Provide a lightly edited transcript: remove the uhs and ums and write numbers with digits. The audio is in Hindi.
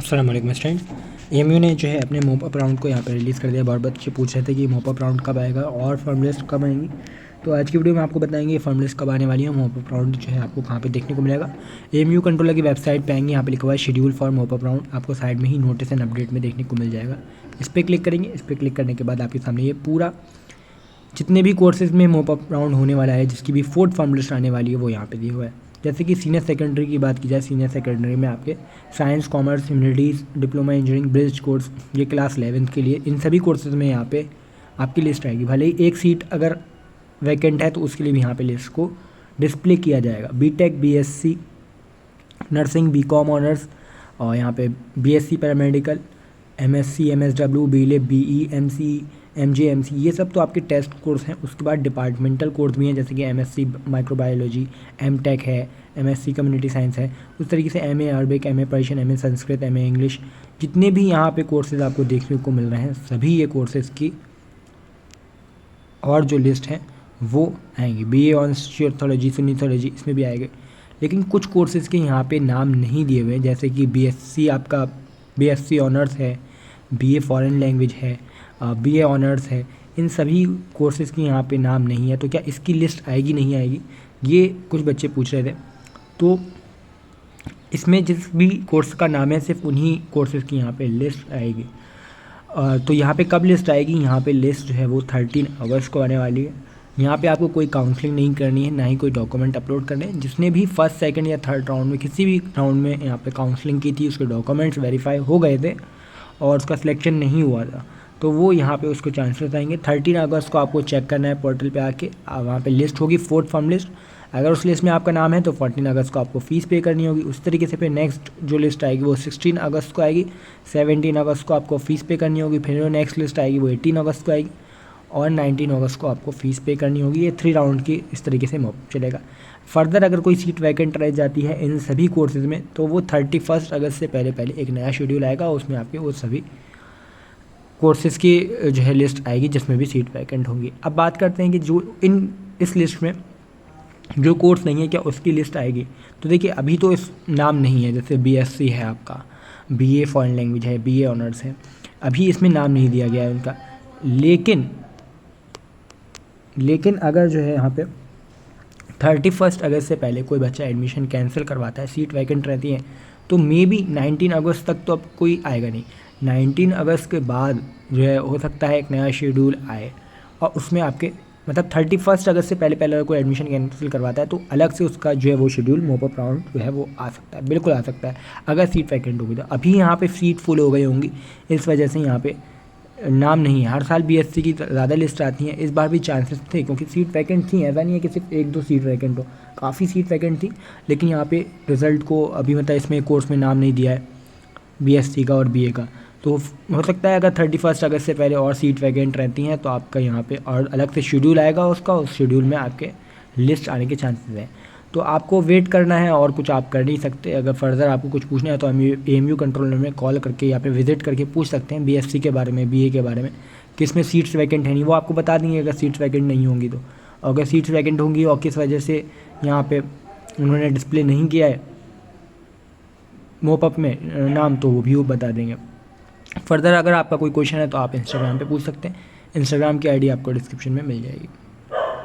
अस्सलाम वालेकुम स्टूडेंट। एएमयू ने जो है अपने मोपअप राउंड को यहाँ पर रिलीज़ कर दिया। बहुत बच्चे पूछ रहे थे कि मोपअप राउंड कब आएगा और फॉर्म लिस्ट कब आएंगी। तो आज की वीडियो में आपको बताएंगे फॉर्म लिस्ट कब आने वाली है, मोपअप राउंड जो है आपको कहाँ पे देखने को मिलेगा। एएमयू कंट्रोलर की वेबसाइट पे आएंगे, यहाँ पे लिखा हुआ है शेड्यूल फॉर मोपअप राउंड, आपको साइड में ही नोटिस एंड अपडेट में देखने को मिल जाएगा। इस पर क्लिक करेंगे। इस पर क्लिक करने के बाद आपके सामने ये पूरा जितने भी कोर्सेज में मोपअप राउंड होने वाला है, जिसकी भी फोर्थ फॉर्म लिस्ट आने वाली है, वो यहाँ पे दिया हुआ है। जैसे कि सीनियर सेकेंडरी की बात की जाए, सीनियर सेकेंडरी में आपके science, commerce, humanities, diploma engineering, bridge course, ये क्लास 11th के लिए, इन सभी कोर्सेज में यहाँ पे आपकी लिस्ट आएगी। भले ही एक सीट अगर वैकेंट है तो उसके लिए भी यहाँ पे लिस्ट को डिस्प्ले किया जाएगा। BTech, BSc nursing, BCom honours, और यहाँ पे बीएससी पैरामेडिकल, एमएससी, एमएसडब्ल्यू, बीले, बीई, एमसी, एमजे, ये सब तो आपके टेस्ट कोर्स हैं। उसके बाद डिपार्टमेंटल कोर्स भी हैं, जैसे कि एमएससी माइक्रोबायोलॉजी, एमटेक है, एमएससी कम्युनिटी साइंस है। उस तरीके से MA Arabic, MA Persian, MA Sanskrit, MA English, जितने भी यहाँ पे कोर्सेज आपको देखने को मिल रहे हैं, सभी ये कोर्सेज की और जो लिस्ट है वो आएंगी। BA honours theology, Sunni theology, इसमें भी आएंगे। लेकिन कुछ कोर्सेज़ के यहाँ पे नाम नहीं दिए हुए हैं, जैसे कि बीएससी, आपका बीएससी ऑनर्स है, बीए फॉरेन लैंग्वेज है, बीए ऑनर्स है। इन सभी कोर्सेज़ की यहाँ पे नाम नहीं है। तो क्या इसकी लिस्ट आएगी नहीं आएगी, ये कुछ बच्चे पूछ रहे थे। तो इसमें जिस भी कोर्स का नाम है, सिर्फ उन्हीं कोर्सेज़ की यहाँ पे लिस्ट आएगी। तो यहाँ पे कब लिस्ट आएगी, यहाँ पे लिस्ट जो है वो 13 अगस्त को आने वाली है। यहाँ पे आपको कोई काउंसलिंग नहीं करनी है, ना ही कोई डॉक्यूमेंट अपलोड करने हैं। जिसने भी फर्स्ट, सेकंड या थर्ड राउंड में, किसी भी राउंड में यहाँ पे काउंसलिंग की थी, उसके डॉक्यूमेंट्स वेरीफाई हो गए थे और उसका सिलेक्शन नहीं हुआ था, तो वो यहाँ पे उसको चांसेस आएंगे। 13 अगस्त को आपको चेक करना है पोर्टल पे आके, वहाँ पे लिस्ट होगी, फोर्थ फॉर्म लिस्ट। अगर उस लिस्ट में आपका नाम है तो 14 अगस्त को आपको फ़ीस पे करनी होगी। उस तरीके से फिर नेक्स्ट जो लिस्ट आएगी वो 16 अगस्त को आएगी। 17 अगस्त को आपको फ़ीस पे करनी होगी। फिर जो नेक्स्ट लिस्ट आएगी वो 18 अगस्त को आएगी और 19 अगस्त को आपको फ़ीस पे करनी होगी। ये 3 राउंड की इस तरीके से चलेगा। फर्दर अगर कोई सीट वैकेंट रह जाती है इन सभी कोर्सेज़ में, तो वो 31 अगस्त से पहले एक नया शेड्यूल आएगा, उसमें आपके वो सभी कोर्सेज़ की जो है लिस्ट आएगी जिसमें भी सीट वैकेंट होंगी। अब बात करते हैं कि जो इस लिस्ट में जो कोर्स नहीं है, क्या उसकी लिस्ट आएगी। तो देखिए, अभी तो इस नाम नहीं है, जैसे बीएससी है आपका, बीए फॉरेन लैंग्वेज है, बीए ऑनर्स है, अभी इसमें नाम नहीं दिया गया है उनका। लेकिन अगर जो है यहाँ पे 31 अगस्त से पहले कोई बच्चा एडमिशन कैंसिल करवाता है, सीट वैकेंट रहती है, तो मे बी 19 अगस्त तक तो अब कोई आएगा नहीं। 19 अगस्त के बाद जो है हो सकता है एक नया शेड्यूल आए और उसमें आपके मतलब 31 अगस्त से पहले अगर कोई एडमिशन कैंसिल करवाता है तो अलग से उसका जो है वो शेड्यूल मोपअप राउंड जो है वो आ सकता है, बिल्कुल आ सकता है, अगर सीट वैकेंट होगी तो। अभी यहाँ पे सीट फुल हो गई होंगी, इस वजह से यहाँ पे नाम नहीं है। हर साल बीएससी की ज़्यादा लिस्ट आती हैं, इस बार भी चांसेस थे क्योंकि सीट वैकेंट थी। ऐसा नहीं है कि सिर्फ 1-2 सीट वैकेंट हो, काफ़ी सीट वैकेंट थी। लेकिन यहाँ पे रिज़ल्ट को अभी मतलब इसमें कोर्स में नाम नहीं दिया है बीएससी का और बीए का, तो हो सकता है अगर 31 अगस्त से पहले और सीट वैकेंट रहती हैं तो आपका यहाँ पे और अलग से शेड्यूल आएगा उसका, उस शेड्यूल में आपके लिस्ट आने के चांसेस हैं। तो आपको वेट करना है और कुछ आप कर नहीं सकते। अगर फर्दर आपको कुछ पूछना है तो एएमयू कंट्रोलर में कॉल करके या पे विजिट करके पूछ सकते हैं बीएससी के बारे में, बीए के बारे में, किस में सीट्स वैकेंट है नहीं, वो आपको बता देंगे अगर सीट्स वैकेंट नहीं होंगी तो। अगर सीट्स वैकेंट होंगी और किस वजह से यहाँ पे उन्होंने डिस्प्ले नहीं किया है मोपअप में नाम, तो वो भी वो बता देंगे। फर्दर अगर आपका कोई क्वेश्चन है तो आप इंस्टाग्राम पे पूछ सकते हैं। इंस्टाग्राम की आईडी आपको डिस्क्रिप्शन में मिल जाएगी।